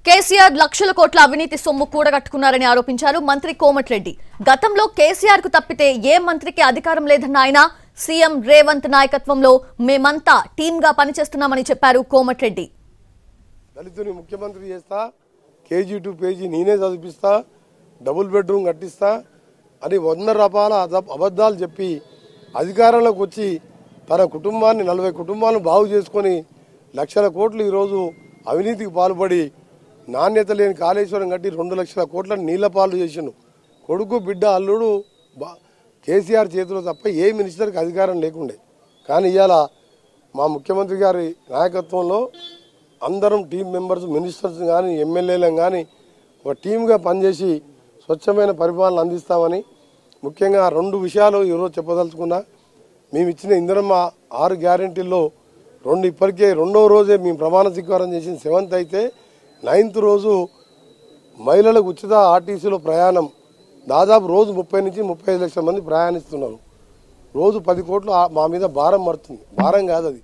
కేసీఆర్ లక్షల కోట్ల అవినీతి సొమ్ము కూడగట్టుకున్నారని ఆరోపించారు మంత్రి కోమటిరెడ్డి. గతంలో కేసీఆర్ కు తప్పితే ఏ మంత్రికి అధికారం లేదన్న ఆయన సీఎం రేవంత్ నాయకత్వంలో మేమంతా టీమ్ గా పనిచేస్తున్నామని చెప్పారు కోమటిరెడ్డి. దళితుని ముఖ్యమంత్రి చేస్తా, కేజీ టు పేజీ నేనే చదివిస్తా, డబుల్ బెడ్రూమ్ కట్టిస్తా అని 100 రకాల అబద్ధాలు చెప్పి అధికారంలోకి వచ్చి తన కుటుంబాన్ని 40 కుటుంబాలను బాగు చేసుకొని లక్షల కోట్లు ఈరోజు అవినీతికి పాల్పడి నాణ్యత లేని కాళేశ్వరం కట్టి 2 లక్షల కోట్లను నీళ్ల పాలు చేసిండు. కొడుకు బిడ్డ అల్లుడు కేసీఆర్ చేతిలో తప్ప ఏ మినిస్టర్కి అధికారం లేకుండే. కానీ ఇవాళ మా ముఖ్యమంత్రి గారి నాయకత్వంలో అందరం టీం మెంబర్స్, మినిస్టర్స్ కానీ ఎమ్మెల్యేలను కానీ ఒక టీమ్గా పనిచేసి స్వచ్ఛమైన పరిపాలన అందిస్తామని ముఖ్యంగా 2 విషయాలు ఈరోజు చెప్పదలుచుకున్నా. మేము ఇచ్చిన ఇందిరమ్మ 6 గ్యారెంటీల్లో 2 ఇప్పటికే 2వ రోజే మేము ప్రమాణ స్వీకారం చేసిన 7th అయితే 9th రోజు మహిళలకు ఉచిత ఆర్టీసీలో ప్రయాణం దాదాపు రోజు 30 నుంచి 35 లక్షల మంది ప్రయాణిస్తున్నారు. రోజు 10 కోట్లు మా మీద భారం పడుతుంది. భారం కాదు అది.